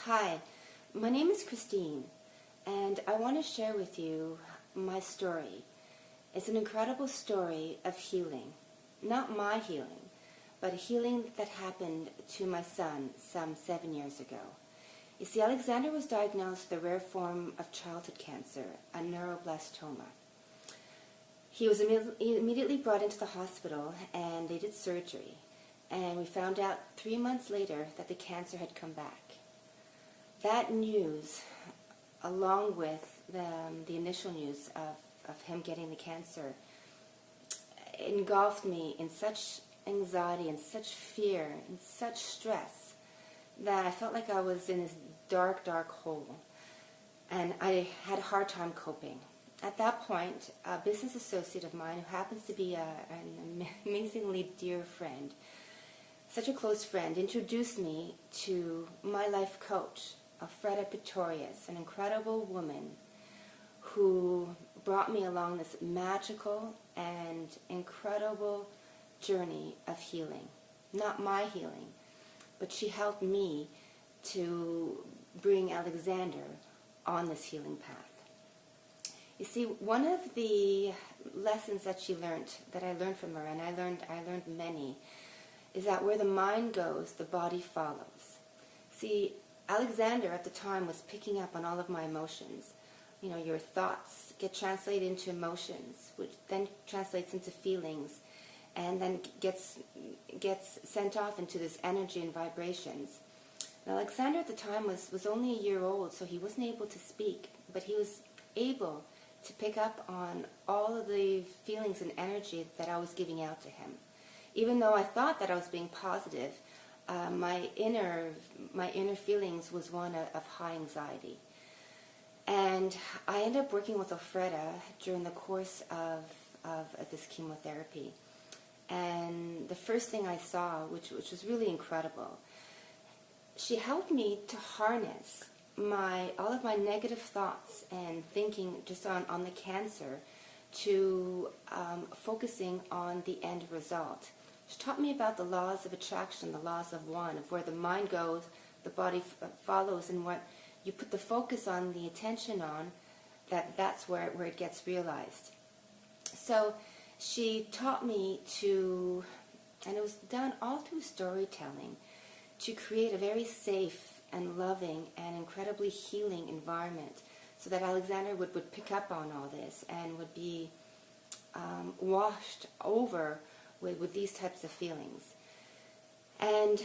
Hi, my name is Christine, and I want to share with you my story. It's an incredible story of healing. Not my healing, but a healing that happened to my son some 7 years ago. You see, Alexander was diagnosed with a rare form of childhood cancer, a neuroblastoma. He was immediately brought into the hospital, and they did surgery. And we found out 3 months later that the cancer had come back. That news, along with the initial news of him getting the cancer, engulfed me in such anxiety and such fear and such stress that I felt like I was in this dark, dark hole. And I had a hard time coping. At that point, a business associate of mine, who happens to be an amazingly dear friend, such a close friend, introduced me to my life coach, Elfreda Pretorius, an incredible woman who brought me along this magical and incredible journey of healing. Not my healing, but she helped me to bring Alexander on this healing path. You see, one of the lessons that I learned from her, and I learned many, is that where the mind goes, the body follows. See, Alexander at the time was picking up on all of my emotions. You know, your thoughts get translated into emotions, which then translates into feelings, and then gets sent off into this energy and vibrations. Now, Alexander at the time was only a year old, so he wasn't able to speak, but he was able to pick up on all of the feelings and energy that I was giving out to him. Even though I thought that I was being positive, my inner feelings was one of high anxiety. And I ended up working with Elfreda during the course of this chemotherapy. And the first thing I saw, which was really incredible, she helped me to harness all of my negative thoughts and thinking just on the cancer to focusing on the end result. She taught me about the laws of attraction, the laws of one, of where the mind goes, the body follows, and what you put the focus on, the attention on, that's where it gets realized. So she taught me to, and it was done all through storytelling, to create a very safe and loving and incredibly healing environment so that Alexander would pick up on all this and would be washed over with these types of feelings. And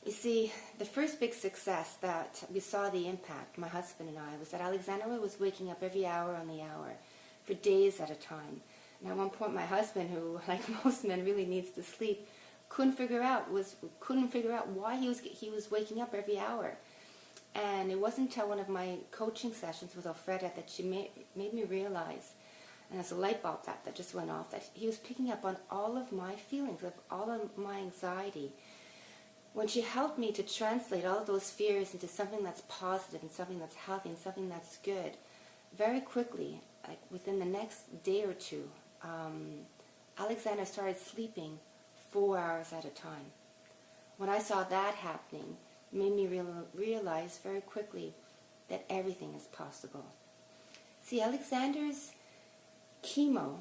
you see, the first big success that we saw the impact, my husband and I, was that Alexander was waking up every hour on the hour for days at a time. And at one point, my husband, who, like most men, really needs to sleep, couldn't figure out why he was waking up every hour. And it wasn't until one of my coaching sessions with Elfreda that she made me realize, and it's a light bulb that just went off, that he was picking up on all of my feelings, of all of my anxiety. When she helped me to translate all of those fears into something that's positive and something that's healthy and something that's good, very quickly, like within the next day or two, Alexander started sleeping 4 hours at a time. When I saw that happening, it made me realize very quickly that everything is possible. See, Alexander's chemo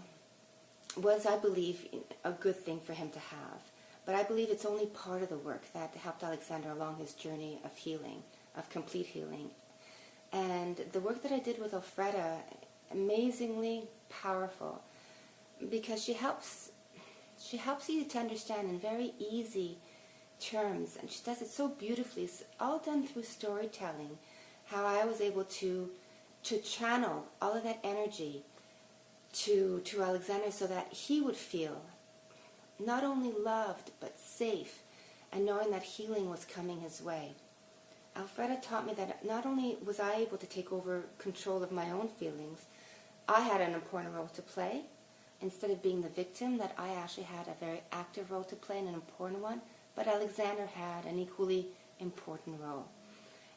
was, I believe, a good thing for him to have. But I believe it's only part of the work that helped Alexander along his journey of healing, of complete healing. And the work that I did with Elfreda, amazingly powerful, because she helps you to understand in very easy terms, and she does it so beautifully. It's all done through storytelling, how I was able to channel all of that energy to Alexander so that he would feel not only loved but safe, and knowing that healing was coming his way. Elfreda taught me that not only was I able to take over control of my own feelings, I had an important role to play. Instead of being the victim, that I actually had a very active role to play and an important one, but Alexander had an equally important role.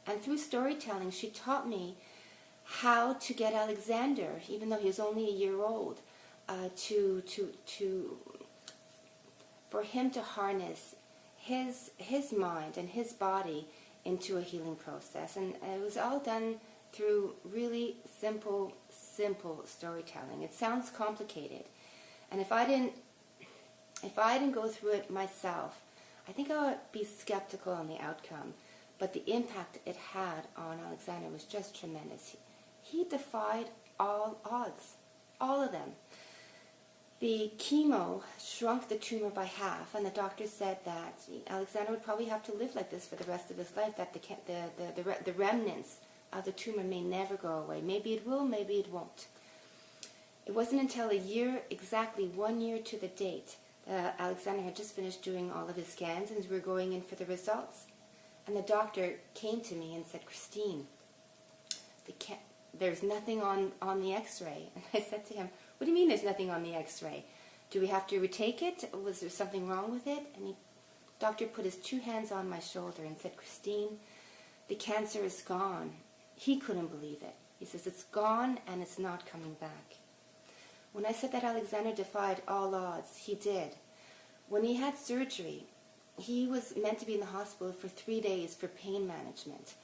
And through storytelling, she taught me how to get Alexander, even though he was only a year old, for him to harness his mind and his body into a healing process. And it was all done through really simple storytelling. It sounds complicated. And if I didn't go through it myself, I think I would be skeptical on the outcome. But the impact it had on Alexander was just tremendous. He defied all odds, all of them. The chemo shrunk the tumor by half, and the doctor said that Alexander would probably have to live like this for the rest of his life, that the remnants of the tumor may never go away. Maybe it will, maybe it won't. It wasn't until exactly 1 year to the date, that Alexander had just finished doing all of his scans, and we were going in for the results. And the doctor came to me and said, "Christine, there's nothing on the x-ray." And I said to him, "What do you mean there's nothing on the x-ray? Do we have to retake it? Was there something wrong with it?" And the doctor put his 2 hands on my shoulder and said, "Christine, the cancer is gone." He couldn't believe it. He says, "It's gone and it's not coming back." When I said that Alexander defied all odds, he did. When he had surgery, he was meant to be in the hospital for 3 days for pain management.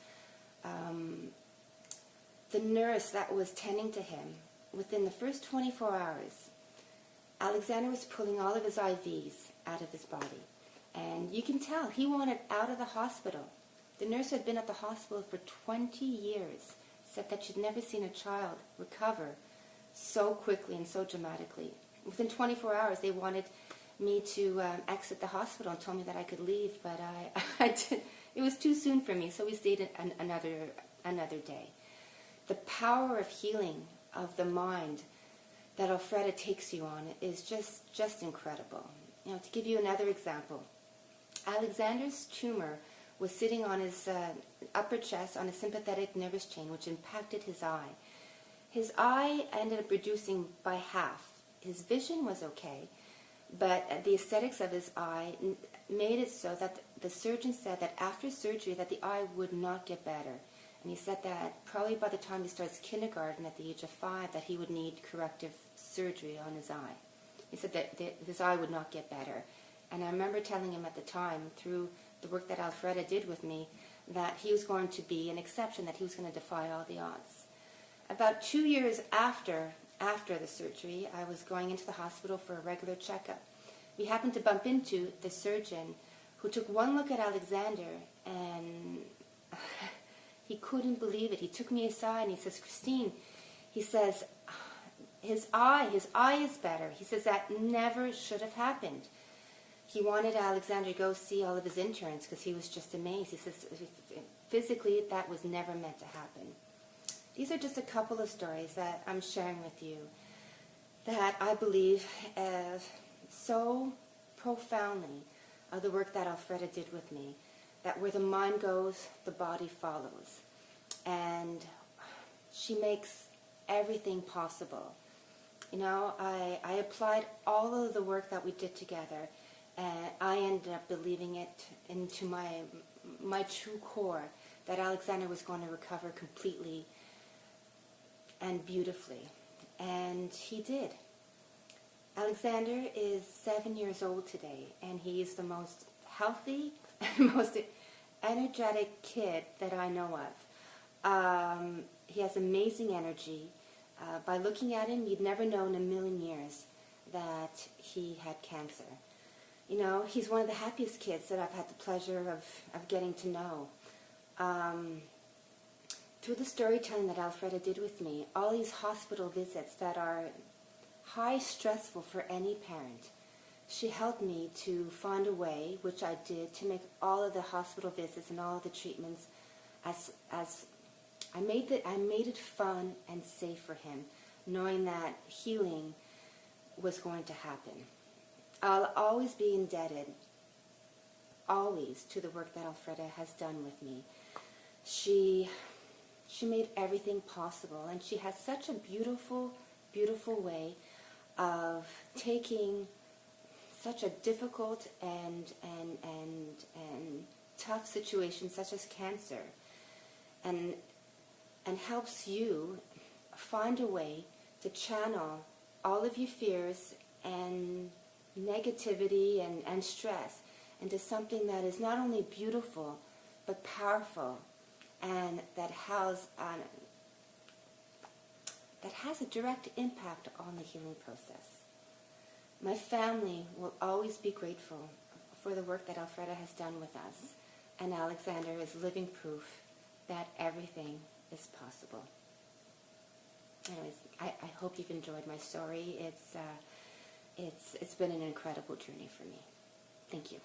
The nurse that was tending to him, within the first 24 hours, Alexander was pulling all of his IVs out of his body. And you can tell he wanted out of the hospital. The nurse had been at the hospital for 20 years, said that she'd never seen a child recover so quickly and so dramatically. Within 24 hours, they wanted me to exit the hospital and told me that I could leave, but it was too soon for me, so we stayed another day. The power of healing of the mind that Elfreda takes you on is just incredible. You know, to give you another example, Alexander's tumor was sitting on his upper chest on a sympathetic nervous chain, which impacted his eye. His eye ended up reducing by half. His vision was okay, but the aesthetics of his eye made it so that the surgeon said that after surgery that the eye would not get better. And he said that probably by the time he starts kindergarten at the age of 5 that he would need corrective surgery on his eye. He said that his eye would not get better. And I remember telling him at the time, through the work that Elfreda did with me, that he was going to be an exception, that he was going to defy all the odds. About 2 years after the surgery, I was going into the hospital for a regular checkup. We happened to bump into the surgeon, who took one look at Alexander, and he couldn't believe it. He took me aside and he says, "Christine," he says, his eye is better. He says that never should have happened. He wanted Alexander to go see all of his interns because he was just amazed. He says, physically, that was never meant to happen. These are just a couple of stories that I'm sharing with you that I believe so profoundly of the work that Elfreda did with me, that where the mind goes, the body follows. And she makes everything possible. You know, I applied all of the work that we did together, and I ended up believing it into my true core, that Alexander was going to recover completely and beautifully. And he did. Alexander is 7 years old today, and he is the most healthy and most energetic kid that I know of. He has amazing energy. By looking at him, you'd never know in a million years that he had cancer. You know, he's one of the happiest kids that I've had the pleasure of getting to know. Through the storytelling that Elfreda did with me, all these hospital visits that are high stressful for any parent, she helped me to find a way, which I did, to make all of the hospital visits and all of the treatments as I made it fun and safe for him, knowing that healing was going to happen. I'll always be indebted, always, to the work that Elfreda has done with me. She made everything possible, and she has such a beautiful, beautiful way of taking such a difficult and tough situation such as cancer, and helps you find a way to channel all of your fears and negativity and stress into something that is not only beautiful, but powerful, and that has a direct impact on the healing process. My family will always be grateful for the work that Elfreda has done with us, and Alexander is living proof that everything is possible. Anyways, I hope you've enjoyed my story. It's been an incredible journey for me. Thank you.